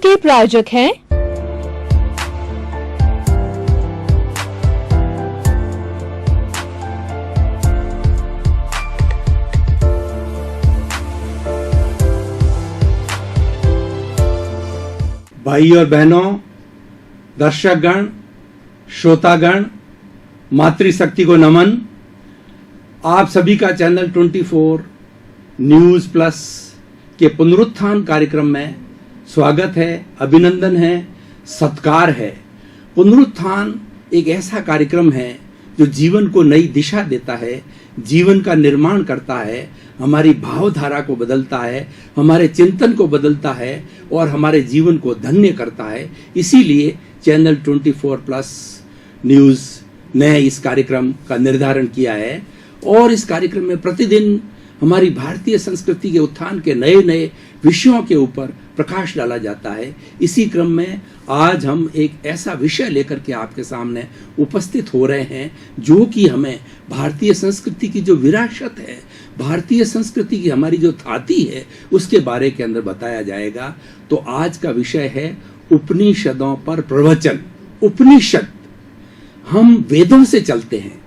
के प्रायोजक हैं भाई और बहनों, दर्शकगण, श्रोतागण, मातृशक्ति को नमन। आप सभी का चैनल 24 न्यूज प्लस के पुनरुत्थान कार्यक्रम में स्वागत है, अभिनंदन है, सत्कार है। पुनरुत्थान एक ऐसा कार्यक्रम है जो जीवन को नई दिशा देता है, जीवन का निर्माण करता है, हमारी भावधारा को बदलता है, हमारे चिंतन को बदलता है और हमारे जीवन को धन्य करता है। इसीलिए चैनल 24 प्लस न्यूज ने इस कार्यक्रम का निर्धारण किया है और इस कार्यक्रम में प्रतिदिन हमारी भारतीय संस्कृति के उत्थान के नए नए विषयों के ऊपर प्रकाश डाला जाता है। इसी क्रम में आज हम एक ऐसा विषय लेकर के आपके सामने उपस्थित हो रहे हैं जो कि हमें भारतीय संस्कृति की जो विरासत है, भारतीय संस्कृति की हमारी जो थाती है, उसके बारे के अंदर बताया जाएगा। तो आज का विषय है उपनिषदों पर प्रवचन। उपनिषद, हम वेदों से चलते हैं।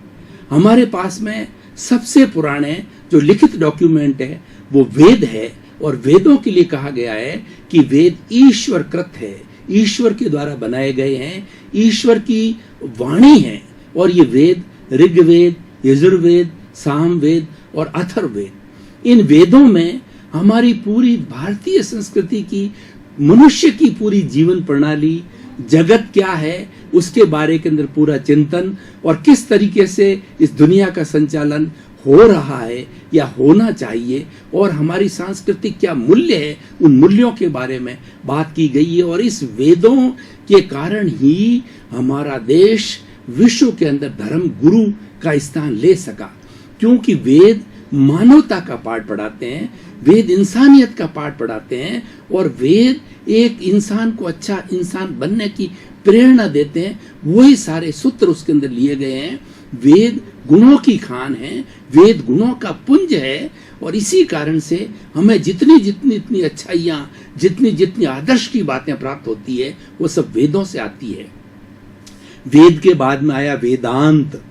हमारे पास में सबसे पुराने जो लिखित डॉक्यूमेंट है वो वेद है और वेदों के लिए कहा गया है कि वेद ईश्वर कृत है, ईश्वर के द्वारा बनाए गए हैं, ईश्वर की वाणी है। और ये वेद ऋग्वेद, यजुर्वेद, सामवेद और अथर्ववेद, इन वेदों में हमारी पूरी भारतीय संस्कृति की, मनुष्य की पूरी जीवन प्रणाली, जगत क्या है उसके बारे के अंदर पूरा चिंतन और किस तरीके से इस दुनिया का संचालन हो रहा है या होना चाहिए और हमारी सांस्कृतिक क्या मूल्य है, उन मूल्यों के बारे में बात की गई है। और इस वेदों के कारण ही हमारा देश विश्व के अंदर धर्म गुरु का स्थान ले सका, क्योंकि वेद मानवता का पाठ पढ़ाते हैं, वेद इंसानियत का पाठ पढ़ाते हैं और वेद एक इंसान को अच्छा इंसान बनने की प्रेरणा देते हैं। वही सारे सूत्र उसके अंदर लिए गए हैं। वेद गुणों की खान है, वेद गुणों का पुंज है और इसी कारण से हमें जितनी जितनी अच्छाइयाँ, जितनी आदर्श की बातें प्राप्त होती है वो सब वेदों से आती है। वेद के बाद में आया वेदांत।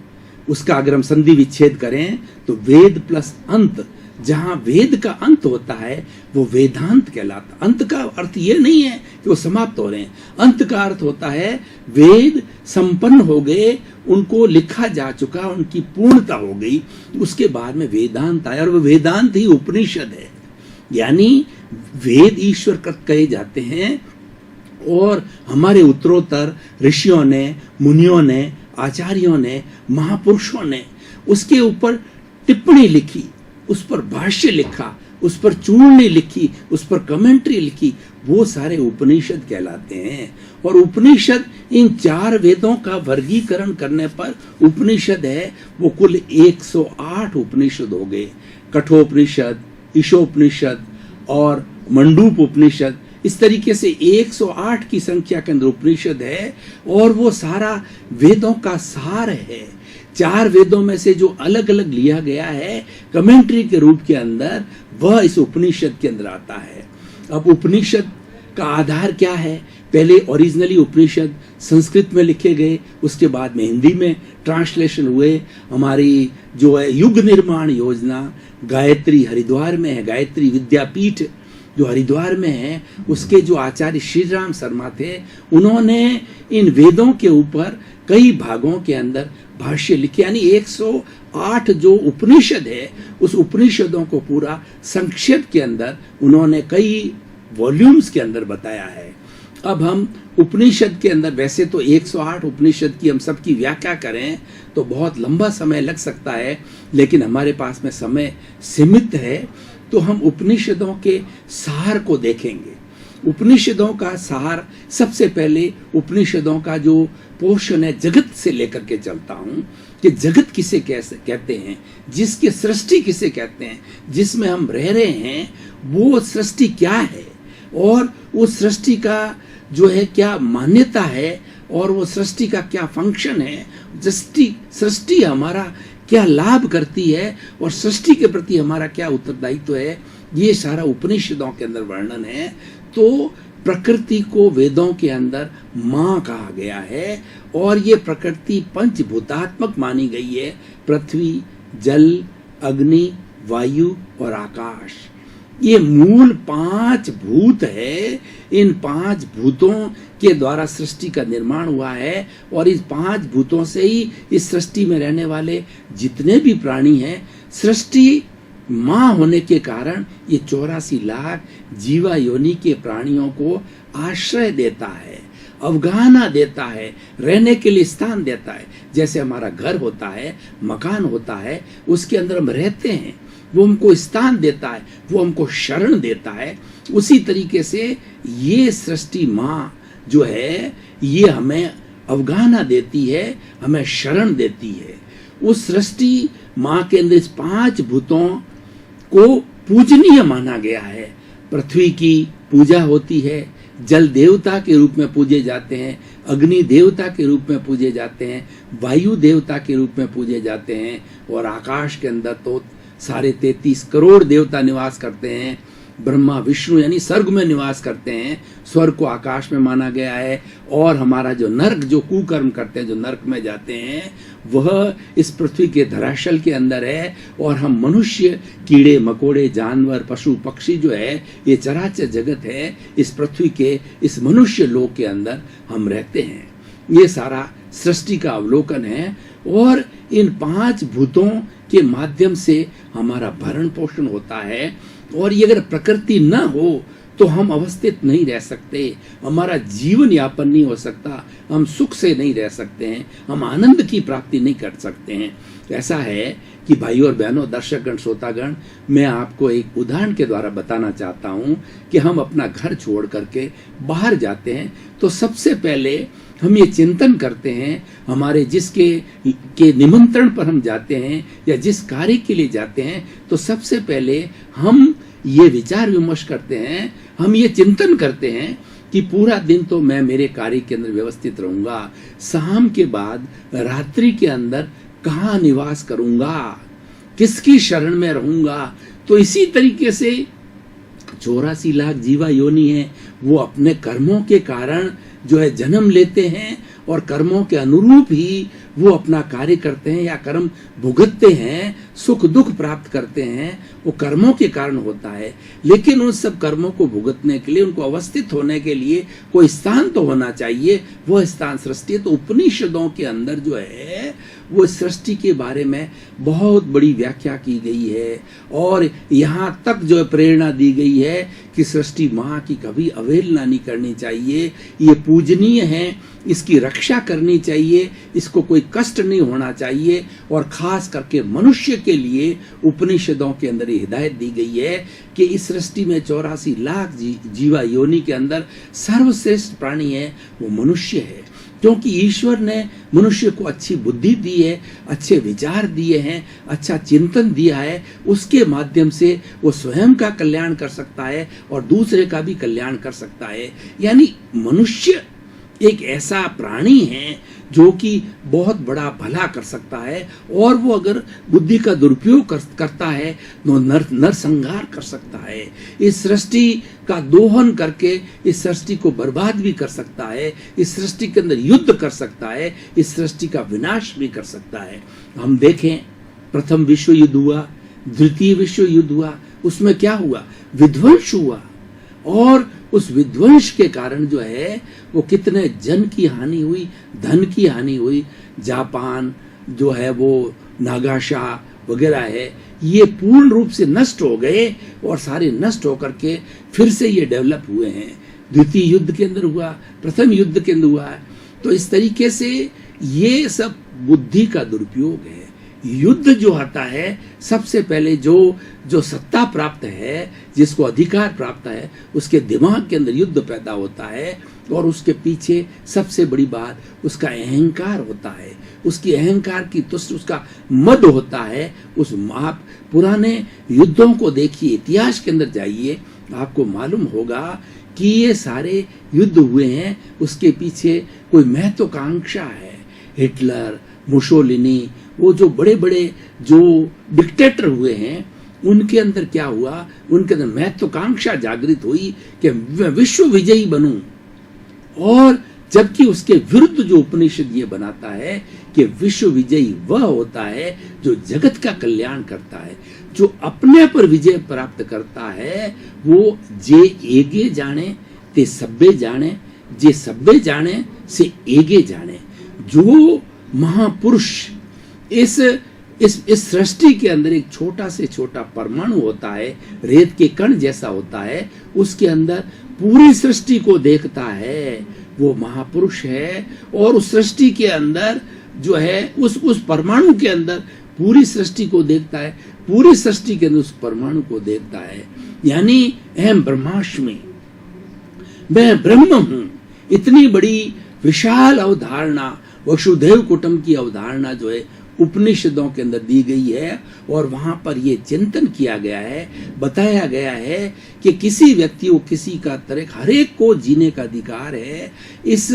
उसका अगर हम संधि विच्छेद करें तो वेद प्लस अंत, जहां वेद का अंत होता है वो वेदांत कहलाता। अंत का अर्थ ये नहीं है कि वो समाप्त हो रहे हैं, अंत का अर्थ होता है वेद संपन्न हो गए, उनको लिखा जा चुका, उनकी पूर्णता हो गई, उसके बाद में वेदांत आया और वो वेदांत ही उपनिषद है। यानी वेद ईश्वर कृत कहे जाते हैं और हमारे उत्तरोत्तर ऋषियों ने, मुनियों ने, आचार्यों ने, महापुरुषों ने उसके ऊपर टिप्पणी लिखी, उस पर भाष्य लिखा, उस पर चूड़नी लिखी, उस पर कमेंट्री लिखी, वो सारे उपनिषद कहलाते हैं। और उपनिषद इन 4 वेदों का वर्गीकरण करने पर उपनिषद है वो कुल 108 उपनिषद हो गए। कठोपनिषद, ईशोपनिषद और मंडूक उपनिषद, इस तरीके से 108 की संख्या के अंदर उपनिषद है और वो सारा वेदों का सार है। 4 वेदों में से जो अलग अलग लिया गया है कमेंट्री के रूप के अंदर, वह इस उपनिषद के अंदर आता है। अब उपनिषद का आधार क्या है? पहले ओरिजिनली उपनिषद संस्कृत में लिखे गए, उसके बाद में हिंदी में ट्रांसलेशन हुए। हमारी जो है युग निर्माण योजना गायत्री हरिद्वार में है, गायत्री विद्यापीठ जो हरिद्वार में है, उसके जो आचार्य श्री राम शर्मा थे, उन्होंने इन वेदों के ऊपर कई भागों के अंदर भाष्य लिखे। यानी 108 जो उपनिषद है उस उपनिषदों को पूरा संक्षेप के अंदर उन्होंने कई वॉल्यूम्स के अंदर बताया है। अब हम उपनिषद के अंदर, वैसे तो 108 उपनिषद की हम सबकी व्याख्या करें तो बहुत लंबा समय लग सकता है, लेकिन हमारे पास में समय सीमित है, तो हम उपनिषदों के सार को देखेंगे। उपनिषदों का सार, सबसे पहले उपनिषदों का जो पोर्शन है जगत से लेकर के चलता हूं कि जगत किसे कैसे कहते हैं, जिसकी सृष्टि किसे कहते हैं, जिसमें हम रह रहे हैं वो सृष्टि क्या है और उस सृष्टि का जो है क्या मान्यता है और वो सृष्टि का क्या फंक्शन है, सृष्टि हमारा क्या लाभ करती है और सृष्टि के प्रति हमारा क्या उत्तरदायित्व है, ये सारा उपनिषदों के अंदर वर्णन है। तो प्रकृति को वेदों के अंदर मां कहा गया है और ये प्रकृति पंचभूतात्मक मानी गई है। पृथ्वी, जल, अग्नि, वायु और आकाश, ये मूल 5 भूत है। इन 5 भूतों के द्वारा सृष्टि का निर्माण हुआ है और इस 5 भूतों से ही इस सृष्टि में रहने वाले जितने भी प्राणी हैं, सृष्टि मां होने के कारण ये 84 लाख जीवा योनि के प्राणियों को आश्रय देता है, अवगाहना देता है, रहने के लिए स्थान देता है। जैसे हमारा घर होता है, मकान होता है, उसके अंदर हम रहते हैं, वो हमको स्थान देता है, वो हमको शरण देता है। उसी तरीके से ये सृष्टि माँ जो है ये हमें अवगाहना देती है, हमें शरण देती है। उस सृष्टि माँ के अंदर इस 5 भूतों को पूजनीय माना गया है। पृथ्वी की पूजा होती है, जल देवता के रूप में पूजे जाते हैं, अग्नि देवता के रूप में पूजे जाते हैं, वायु देवता के रूप में पूजे जाते हैं और आकाश के अंदर तो 33.5 करोड़ देवता निवास करते हैं। ब्रह्मा विष्णु यानी स्वर्ग में निवास करते हैं, स्वर्ग को आकाश में माना गया है। और हमारा जो नर्क, जो कुकर्म करते हैं, जो नर्क में जाते हैं, वह इस पृथ्वी के धराशल के अंदर है। और हम मनुष्य, कीड़े मकोड़े, जानवर, पशु पक्षी जो है, ये चराचर जगत है, इस पृथ्वी के इस मनुष्य लोक के अंदर हम रहते हैं। ये सारा सृष्टि का अवलोकन है और इन 5 भूतों के माध्यम से हमारा भरण पोषण होता है। और ये अगर प्रकृति न हो तो हम अवस्थित नहीं रह सकते, हमारा जीवन यापन नहीं हो सकता, हम सुख से नहीं रह सकते हैं, हम आनंद की प्राप्ति नहीं कर सकते हैं। ऐसा है कि भाई और बहनों, दर्शकगण, श्रोतागण, मैं आपको एक उदाहरण के द्वारा बताना चाहता हूं कि हम अपना घर छोड़ करके बाहर जाते हैं तो सबसे पहले हम ये चिंतन करते हैं, हमारे जिसके के निमंत्रण पर हम जाते हैं या जिस कार्य के लिए जाते हैं, तो सबसे पहले हम ये विचार विमर्श करते हैं, हम ये चिंतन करते हैं कि पूरा दिन तो मैं मेरे कार्य के अंदर व्यवस्थित रहूंगा, शाम के बाद रात्रि के अंदर कहाँ निवास करूंगा, किसकी शरण में रहूंगा। तो इसी तरीके से 84 लाख जीवा योनि है, वो अपने कर्मों के कारण जो है जन्म लेते हैं और कर्मों के अनुरूप ही वो अपना कार्य करते हैं या कर्म भुगतते हैं, सुख दुख प्राप्त करते हैं, वो कर्मों के कारण होता है। लेकिन उन सब कर्मों को भुगतने के लिए, उनको अवस्थित होने के लिए कोई स्थान तो होना चाहिए, वो स्थान सृष्टि है। तो उपनिषदों के अंदर जो है वो सृष्टि के बारे में बहुत बड़ी व्याख्या की गई है और यहाँ तक जो है प्रेरणा दी गई है कि सृष्टि माँ की कभी अवहेलना नहीं करनी चाहिए, ये पूजनीय है, इसकी रक्षा करनी चाहिए, इसको कोई कष्ट नहीं होना चाहिए। और खास करके मनुष्य के लिए उपनिषदों के अंदर ये हिदायत दी गई है कि इस सृष्टि में 84 लाख जीवा योनि के अंदर सर्वश्रेष्ठ प्राणी है वो मनुष्य है, क्योंकि ईश्वर ने मनुष्य को अच्छी बुद्धि दी है, अच्छे विचार दिए हैं, अच्छा चिंतन दिया है। उसके माध्यम से वो स्वयं का कल्याण कर सकता है और दूसरे का भी कल्याण कर सकता है। यानी मनुष्य एक ऐसा प्राणी है जो कि बहुत बड़ा भला कर सकता है और वो अगर बुद्धि का दुरुपयोग करता है तो नरसंहार कर सकता है, इस सृष्टि का दोहन करके इस सृष्टि को बर्बाद भी कर सकता है, इस सृष्टि के अंदर युद्ध कर सकता है, इस सृष्टि का विनाश भी कर सकता है। हम देखें, प्रथम विश्व युद्ध हुआ, द्वितीय विश्व युद्ध हुआ, उसमें क्या हुआ? विध्वंस हुआ और उस विध्वंस के कारण जो है वो कितने जन की हानि हुई, धन की हानि हुई। जापान जो है वो नागाशा वगैरह है, ये पूर्ण रूप से नष्ट हो गए और सारे नष्ट होकर के फिर से ये डेवलप हुए हैं। द्वितीय युद्ध के अंदर हुआ, प्रथम युद्ध के अंदर हुआ। तो इस तरीके से ये सब बुद्धि का दुरुपयोग है। युद्ध जो आता है, सबसे पहले जो सत्ता प्राप्त है, जिसको अधिकार प्राप्त है, उसके दिमाग के अंदर युद्ध पैदा होता है और उसके पीछे सबसे बड़ी बात उसका अहंकार होता है। उसकी अहंकार की तुष्ट, उसका मद होता है। आप पुराने युद्धों को देखिए, इतिहास के अंदर जाइए, आपको मालूम होगा कि ये सारे युद्ध हुए हैं, उसके पीछे कोई महत्वाकांक्षा है। हिटलर, मुसोलिनी, वो जो बड़े बड़े जो डिक्टेटर हुए हैं, उनके अंदर क्या हुआ, उनके अंदर महत्वाकांक्षा जागृत हुई कि मैं विश्व विजयी बनूं। और जबकि उसके विरुद्ध जो उपनिषद ये बनाता है कि विश्व विजयी वह होता है जो जगत का कल्याण करता है, जो अपने पर विजय प्राप्त करता है। वो जे एगे जाने ते सब्बे जाने, जे सब्बे जाने से एगे जाने। जो महापुरुष इस सृष्टि के अंदर एक छोटा से छोटा परमाणु होता है, रेत के कण जैसा होता है, उसके अंदर पूरी सृष्टि को देखता है, वो महापुरुष है। और उस सृष्टि के अंदर जो है उस परमाणु के अंदर पूरी सृष्टि को देखता है, पूरी सृष्टि के अंदर उस परमाणु को देखता है। यानी अहम ब्रह्मास्मि, मैं ब्रह्म हूं। इतनी बड़ी विशाल अवधारणा, वसुधैव कुटुंब की अवधारणा जो है उपनिषदों के अंदर दी गई है। और वहां पर यह चिंतन किया गया है, बताया गया है कि किसी व्यक्ति को किसी का तरह हर एक को जीने का अधिकार है। इस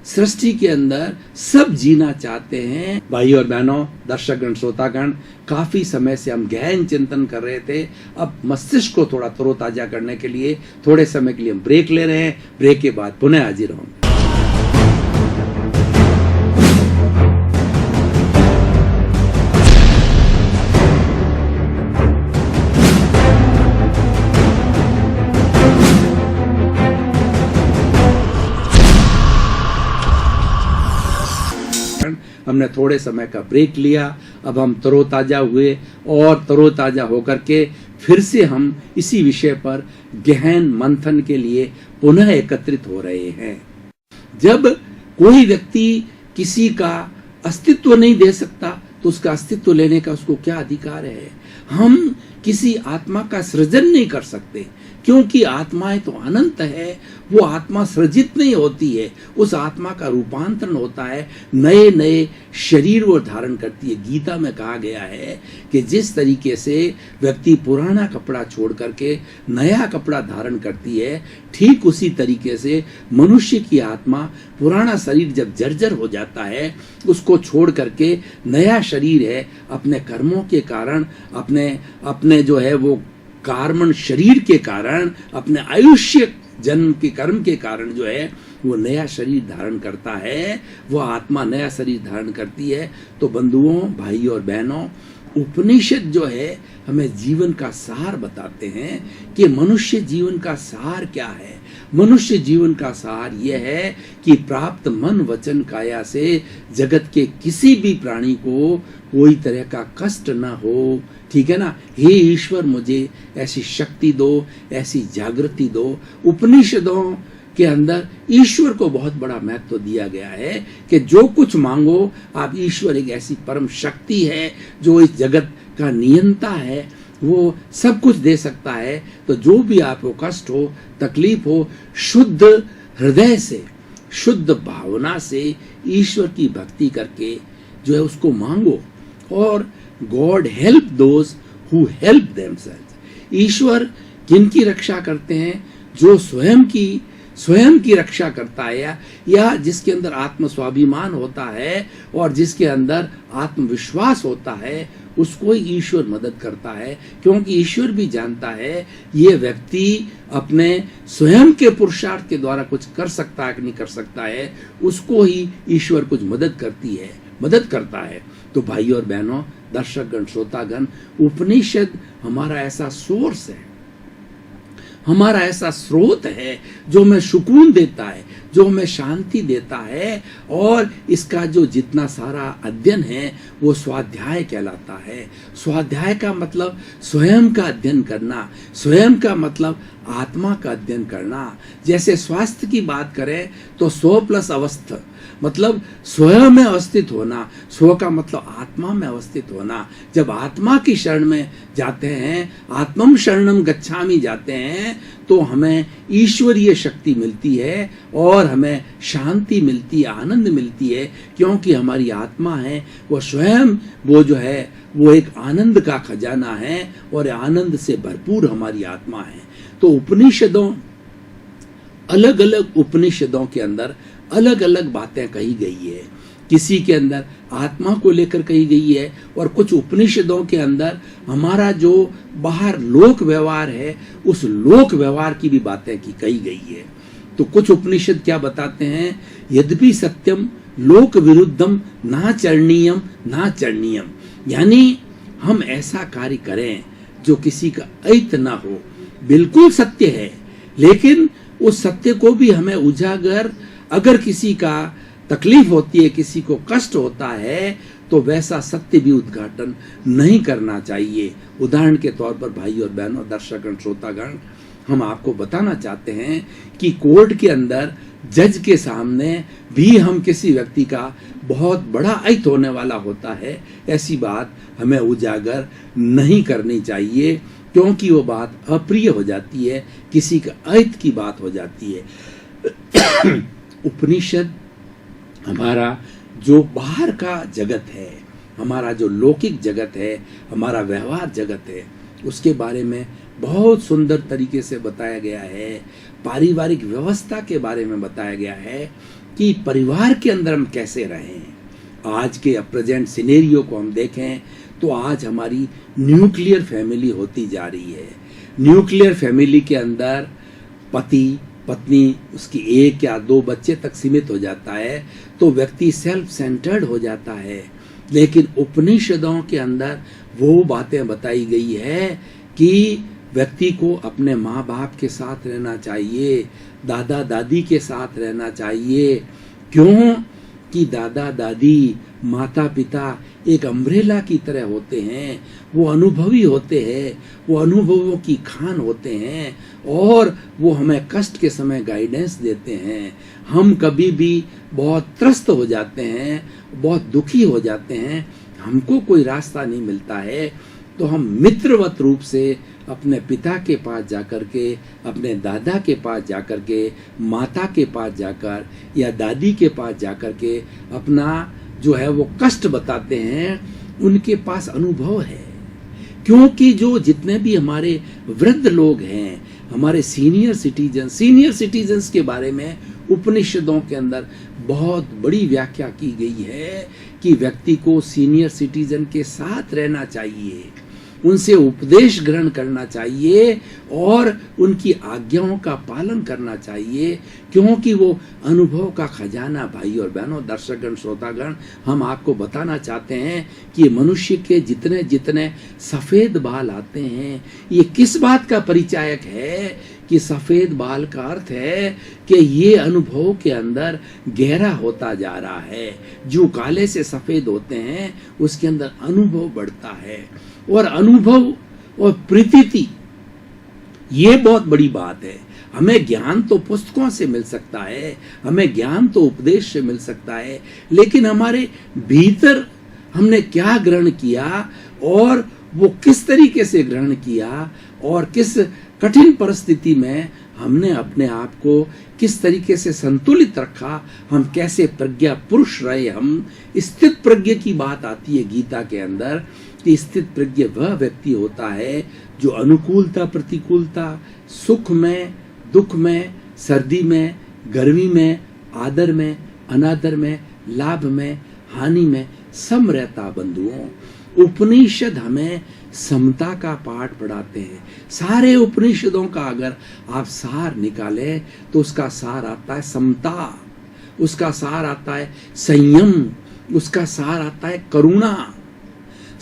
सृष्टि के अंदर सब जीना चाहते हैं। भाई और बहनों, दर्शकगण, श्रोतागण, काफी समय से हम गहन चिंतन कर रहे थे। अब मस्तिष्क को थोड़ा तरोताजा करने के लिए थोड़े समय के लिए हम ब्रेक ले रहे हैं। ब्रेक के बाद पुनः हाजिर होंगे। हमने थोड़े समय का ब्रेक लिया, अब हम तरोताजा हुए और तरोताजा होकर के फिर से हम इसी विषय पर गहन मंथन के लिए पुनः एकत्रित हो रहे हैं। जब कोई व्यक्ति किसी का अस्तित्व नहीं दे सकता तो उसका अस्तित्व लेने का उसको क्या अधिकार है? हम किसी आत्मा का सृजन नहीं कर सकते, क्योंकि आत्माएं तो अनंत है। वो आत्मा सृजित नहीं होती है, उस आत्मा का रूपांतरण होता है, नए नए शरीर वो धारण करती है। गीता में कहा गया है कि जिस तरीके से व्यक्ति पुराना कपड़ा छोड़ करके नया कपड़ा धारण करती है, ठीक उसी तरीके से मनुष्य की आत्मा पुराना शरीर जब जर्जर हो जाता है, उसको छोड़ करके नया शरीर है, अपने कर्मों के कारण, अपने जो है वो कार्मण शरीर के कारण, अपने आयुष्य जन्म के कर्म के कारण जो है वो नया शरीर धारण करता है। वो आत्मा नया शरीर धारण करती है। तो बंधुओं, भाई और बहनों, उपनिषद जो है हमें जीवन का सार बताते हैं कि मनुष्य जीवन का सार क्या है। मनुष्य जीवन का सार यह है कि प्राप्त मन वचन काया से जगत के किसी भी प्राणी को कोई तरह का कष्ट न हो। ठीक है ना? हे ईश्वर, मुझे ऐसी शक्ति दो, ऐसी जागृति दो। उपनिषदों के अंदर ईश्वर को बहुत बड़ा महत्व दिया गया है कि जो कुछ मांगो आप, ईश्वर एक ऐसी परम शक्ति है जो इस जगत का नियंता है, वो सब कुछ दे सकता है। तो जो भी आपको कष्ट हो, तकलीफ हो, शुद्ध हृदय से, शुद्ध भावना से ईश्वर की भक्ति करके जो है उसको मांगो। और God help those who help themselves. ईश्वर किनकी रक्षा करते हैं? जो स्वयं की रक्षा करता है, या जिसके अंदर आत्म स्वाभिमान होता है और जिसके अंदर आत्मविश्वास होता है, उसको ईश्वर मदद करता है। क्योंकि ईश्वर भी जानता है ये व्यक्ति अपने स्वयं के पुरुषार्थ के द्वारा कुछ कर सकता है कि नहीं कर सकता है, उसको ही ईश्वर कुछ मदद करता है। तो भाई और बहनों, दर्शकगण, श्रोतागण, उपनिषद हमारा ऐसा सोर्स है, हमारा ऐसा स्रोत है जो हमें सुकून देता है, जो हमें शांति देता है। और इसका जो जितना सारा अध्ययन है वो स्वाध्याय कहलाता है। स्वाध्याय का मतलब स्वयं का अध्ययन करना, स्वयं का मतलब आत्मा का अध्ययन करना। जैसे स्वास्थ्य की बात करें तो स्व प्लस अवस्थ मतलब स्वयं में अवस्थित होना, स्व का मतलब आत्मा में अवस्थित होना। जब आत्मा की शरण में जाते हैं, आत्मम शरणम गच्छामि जाते हैं, तो हमें ईश्वरीय शक्ति मिलती है और हमें शांति मिलती है, आनंद मिलती है। क्योंकि हमारी आत्मा है वो स्वयं वो जो है वो एक आनंद का खजाना है और आनंद से भरपूर हमारी आत्मा है। तो उपनिषदों, अलग अलग उपनिषदों के अंदर अलग अलग बातें कही गई है किसी के अंदर आत्मा को लेकर कही गई है, और कुछ उपनिषदों के अंदर हमारा जो बाहर लोक व्यवहार है उस लोक व्यवहार की भी बातें की कही गई है। तो कुछ उपनिषद क्या बताते हैं, यद्यपि सत्यम लोक विरुद्धम ना चरणीयम ना चरणीयम, यानी हम ऐसा कार्य करें जो किसी का अहित ना हो, बिल्कुल सत्य है, लेकिन उस सत्य को भी हमें उजागर, अगर किसी का तकलीफ होती है, किसी को कष्ट होता है, तो वैसा सत्य भी उद्घाटन नहीं करना चाहिए। उदाहरण के तौर पर भाई और बहनों, दर्शकगण, श्रोतागण, हम आपको बताना चाहते हैं कि कोर्ट के अंदर जज के सामने भी हम किसी व्यक्ति का बहुत बड़ा अहित होने वाला होता है, ऐसी बात हमें उजागर नहीं करनी चाहिए, क्योंकि वो बात अप्रिय हो जाती है, किसी का अहित की बात हो जाती है। उपनिषद हमारा जो बाहर का जगत है, हमारा जो लौकिक जगत है, हमारा व्यवहार जगत है, उसके बारे में बहुत सुंदर तरीके से बताया गया है। पारिवारिक व्यवस्था के बारे में बताया गया है कि परिवार के अंदर हम कैसे रहें। आज के प्रेजेंट सिनेरियो को हम देखें तो आज हमारी न्यूक्लियर फैमिली होती जा रही है। न्यूक्लियर फैमिली के अंदर पति पत्नी, उसकी एक या दो बच्चे तक सीमित हो जाता है, तो व्यक्ति सेल्फ सेंटर्ड हो जाता है। लेकिन उपनिषदों के अंदर वो बातें बताई गई है कि व्यक्ति को अपने माँ बाप के साथ रहना चाहिए, दादा दादी के साथ रहना चाहिए। क्यों कि दादा दादी, माता पिता एक अम्ब्रेला की तरह होते हैं, वो अनुभवी होते हैं, वो अनुभवों की खान होते हैं, और वो हमें कष्ट के समय गाइडेंस देते हैं। हम कभी भी बहुत त्रस्त हो जाते हैं, बहुत दुखी हो जाते हैं, हमको कोई रास्ता नहीं मिलता है, तो हम मित्रवत रूप से अपने पिता के पास जाकर के, अपने दादा के पास जाकर के, माता के पास जाकर या दादी के पास जाकर के अपना जो है वो कष्ट बताते हैं। उनके पास अनुभव है, क्योंकि जो जितने भी हमारे वृद्ध लोग हैं, हमारे सीनियर सिटीजन्स के बारे में उपनिषदों के अंदर बहुत बड़ी व्याख्या की गई है कि व्यक्ति को सीनियर सिटीजन के साथ रहना चाहिए, उनसे उपदेश ग्रहण करना चाहिए और उनकी आज्ञाओं का पालन करना चाहिए, क्योंकि वो अनुभव का खजाना, भाई और बहनों, दर्शकगण, श्रोतागण, हम आपको बताना चाहते हैं कि मनुष्य के जितने जितने सफेद बाल आते हैं, ये किस बात का परिचायक है कि सफेद बाल का अर्थ है कि ये अनुभव के अंदर गहरा होता जा रहा है। जो काले से सफेद होते हैं उसके अंदर अनुभव बढ़ता है, और अनुभव और प्रतीति ये बहुत बड़ी बात है। हमें ज्ञान तो पुस्तकों से मिल सकता है, हमें ज्ञान तो उपदेश से मिल सकता है, लेकिन हमारे भीतर हमने क्या ग्रहण किया और वो किस तरीके से ग्रहण किया और किस कठिन परिस्थिति में हमने अपने आप को किस तरीके से संतुलित रखा, हम कैसे प्रज्ञा पुरुष रहे। हम स्थित प्रज्ञ की बात आती है गीता के अंदर कि स्थित प्रज्ञ वह व्यक्ति होता है जो अनुकूलता प्रतिकूलता, सुख में दुख में, सर्दी में गर्मी में, आदर में अनादर में, लाभ में हानि में सम रहता। बंधुओं, उपनिषद हमें समता का पाठ पढ़ाते हैं। सारे उपनिषदों का अगर आप सार निकालें तो उसका सार आता है समता, उसका सार आता है संयम, उसका सार आता है करुणा।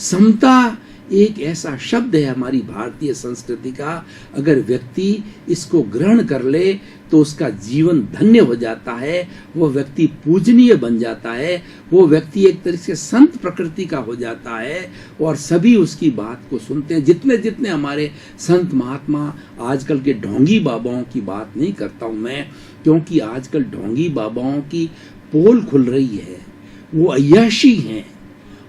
समता एक ऐसा शब्द है हमारी भारतीय संस्कृति का, अगर व्यक्ति इसको ग्रहण कर ले तो उसका जीवन धन्य हो जाता है, वो व्यक्ति पूजनीय बन जाता है, वो व्यक्ति एक तरह से संत प्रकृति का हो जाता है और सभी उसकी बात को सुनते हैं। जितने जितने हमारे संत महात्मा, आजकल के ढोंगी बाबाओं की बात नहीं करता हूं मैं, क्योंकि आजकल ढोंगी बाबाओं की पोल खुल रही है, वो अय्याशी हैं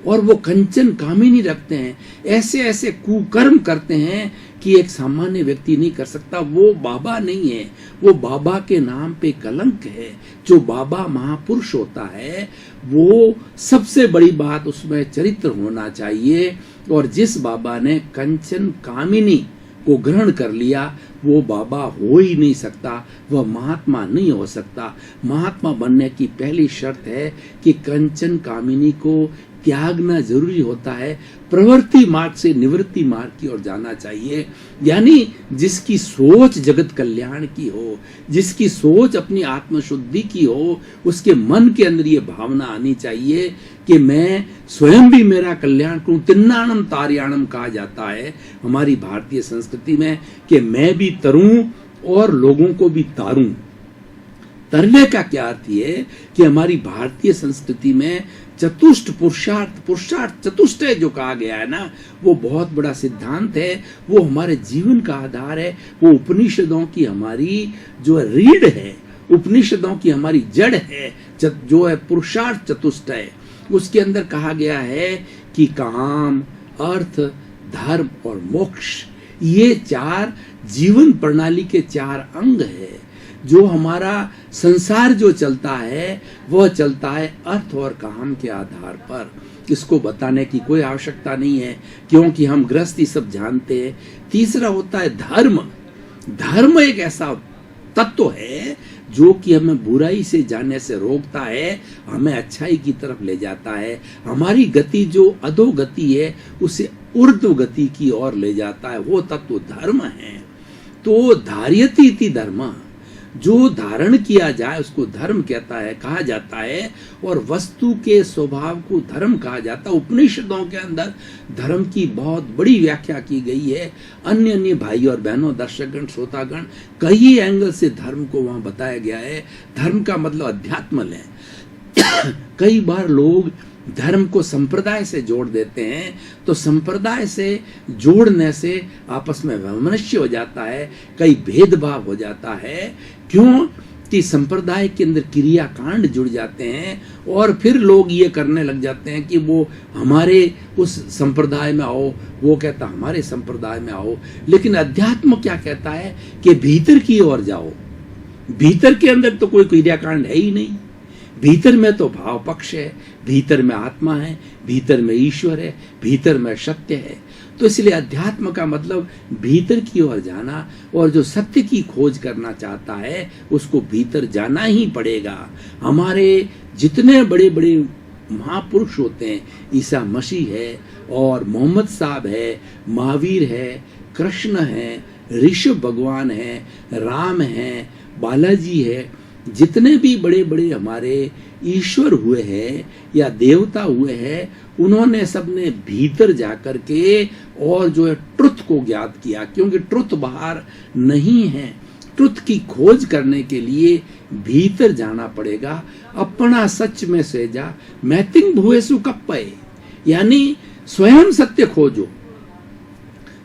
और वो कंचन कामिनी रखते हैं, ऐसे ऐसे कुकर्म करते हैं कि एक सामान्य व्यक्ति नहीं कर सकता। वो बाबा नहीं है, वो बाबा के नाम पे कलंक है। जो बाबा महापुरुष होता है वो सबसे बड़ी बात उसमें चरित्र होना चाहिए, और जिस बाबा ने कंचन कामिनी को ग्रहण कर लिया वो बाबा हो ही नहीं सकता, वह महात्मा नहीं हो सकता। महात्मा बनने की पहली शर्त है कि कंचन कामिनी को त्यागना जरूरी होता है, प्रवृत्ति मार्ग से निवृत्ति मार्ग की ओर जाना चाहिए। यानी जिसकी सोच जगत कल्याण की हो, जिसकी सोच अपनी आत्मशुद्धि की हो, उसके मन के अंदर ये भावना आनी चाहिए कि मैं स्वयं भी मेरा कल्याण करूं। तिन्नाणम तार्याणम कहा जाता है हमारी भारतीय संस्कृति में कि मैं भी तरूं और लोगों को भी तारूं। तरने का क्या अर्थ है कि हमारी भारतीय संस्कृति में चतुष्ट पुरुषार्थ चतुष्टय जो कहा गया है ना, वो बहुत बड़ा सिद्धांत है, वो हमारे जीवन का आधार है। वो उपनिषदों की हमारी जो रीढ़ है, उपनिषदों की हमारी जड़ है, जो है पुरुषार्थ चतुष्टय। उसके अंदर कहा गया है कि काम, अर्थ, धर्म और मोक्ष, ये चार जीवन प्रणाली के चार अंग है। जो हमारा संसार जो चलता है वह चलता है अर्थ और काम के आधार पर। इसको बताने की कोई आवश्यकता नहीं है क्योंकि हम गृहस्थी सब जानते हैं। तीसरा होता है धर्म। धर्म एक ऐसा तत्व है जो कि हमें बुराई से जाने से रोकता है, हमें अच्छाई की तरफ ले जाता है। हमारी गति जो अधोगति है उसे ऊर्ध्व गति की ओर ले जाता है, वो तत्व धर्म है। तो धार्यति इति धर्म, जो धारण किया जाए उसको धर्म कहा जाता है और वस्तु के स्वभाव को धर्म कहा जाता है। उपनिषदों के अंदर धर्म की बहुत बड़ी व्याख्या की गई है। अन्य अन्य भाई और बहनों, दर्शकगण, श्रोतागण, कई एंगल से धर्म को वहां बताया गया है। धर्म का मतलब अध्यात्म है। कई बार लोग धर्म को संप्रदाय से जोड़ देते हैं, तो संप्रदाय से जोड़ने से आपस में वैमनस्य हो जाता है, कई भेदभाव हो जाता है। क्यों कि संप्रदाय के अंदर क्रियाकांड जुड़ जाते हैं और फिर लोग ये करने लग जाते हैं कि वो हमारे उस संप्रदाय में आओ, वो कहता हमारे संप्रदाय में आओ। लेकिन अध्यात्म क्या कहता है कि भीतर की ओर जाओ। भीतर के अंदर तो कोई क्रियाकांड है ही नहीं, भीतर में तो भाव पक्ष है, भीतर में आत्मा है, भीतर में ईश्वर है, भीतर में सत्य है। तो इसलिए अध्यात्म का मतलब भीतर की ओर जाना, और जो सत्य की खोज करना चाहता है उसको भीतर जाना ही पड़ेगा। हमारे जितने बड़े बड़े महापुरुष होते हैं, ईसा मसीह है और मोहम्मद साहब है, महावीर है, कृष्ण है, ऋषभ भगवान है, राम है, बालाजी है, जितने भी बड़े बड़े हमारे ईश्वर हुए हैं या देवता हुए हैं, उन्होंने सबने भीतर जाकर के और जो है ट्रुथ को ज्ञात किया। क्योंकि ट्रुथ बाहर नहीं है, ट्रुथ की खोज करने के लिए भीतर जाना पड़ेगा। अपना सच में सेजा मैतिंग भुएसु कप्पे, यानी स्वयं सत्य खोजो।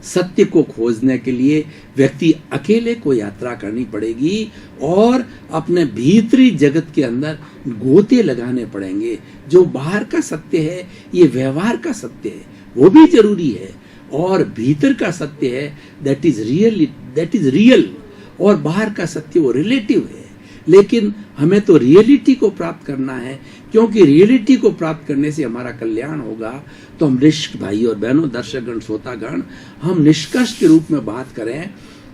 सत्य को खोजने के लिए व्यक्ति अकेले को यात्रा करनी पड़ेगी और अपने भीतरी जगत के अंदर गोते लगाने पड़ेंगे। जो बाहर का सत्य है, ये व्यवहार का सत्य है, वो भी जरूरी है, और भीतर का सत्य है दैट इज रियल, और बाहर का सत्य वो रिलेटिव है। लेकिन हमें तो रियलिटी को प्राप्त करना है, क्योंकि रियलिटी को प्राप्त करने से हमारा कल्याण होगा। तो हम भाई और बहनों, दर्शकगण, श्रोतागण, हम निष्कर्ष के रूप में बात करें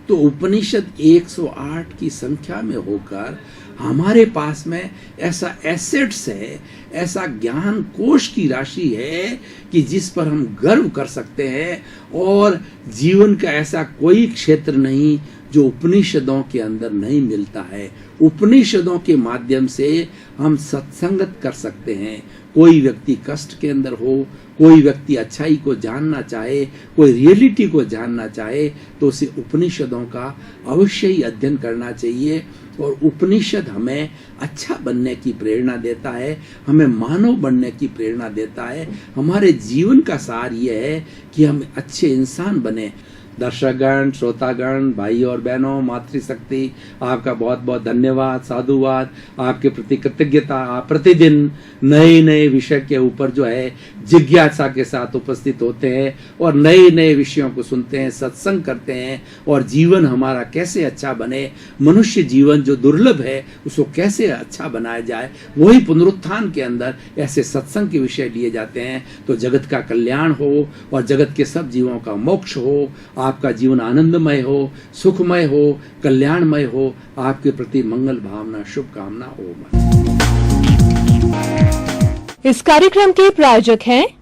तो उपनिषद 108 की संख्या में होकर हमारे पास में ऐसा एसेट्स है, ऐसा ज्ञान कोश की राशि है कि जिस पर हम गर्व कर सकते हैं। और जीवन का ऐसा कोई क्षेत्र नहीं जो उपनिषदों के अंदर नहीं मिलता है। उपनिषदों के माध्यम से हम सत्संगत कर सकते हैं। कोई व्यक्ति कष्ट के अंदर हो, कोई व्यक्ति अच्छाई को जानना चाहे, कोई रियलिटी को जानना चाहे, तो उसे उपनिषदों का अवश्य ही अध्ययन करना चाहिए। और उपनिषद हमें अच्छा बनने की प्रेरणा देता है, हमें मानव बनने की प्रेरणा देता है। हमारे जीवन का सार यह है कि हम अच्छे इंसान बने। दर्शकगण, श्रोतागण, भाई और बहनों, मातृशक्ति, आपका बहुत बहुत धन्यवाद, साधुवाद, आपके प्रति कृतज्ञता। आप प्रतिदिन नए नए विषय के ऊपर जो है जिज्ञासा के साथ उपस्थित होते हैं और नए नए विषयों को सुनते हैं, सत्संग करते हैं, और जीवन हमारा कैसे अच्छा बने, मनुष्य जीवन जो दुर्लभ है उसको कैसे अच्छा बनाया जाए, वही पुनरुत्थान के अंदर ऐसे सत्संग के विषय लिए जाते हैं। तो जगत का कल्याण हो और जगत के सब जीवों का मोक्ष हो। आपका जीवन आनंदमय हो, सुखमय हो, कल्याणमय हो। आपके प्रति मंगल भावना, शुभकामना। ओम। इस कार्यक्रम के प्रायोजक हैं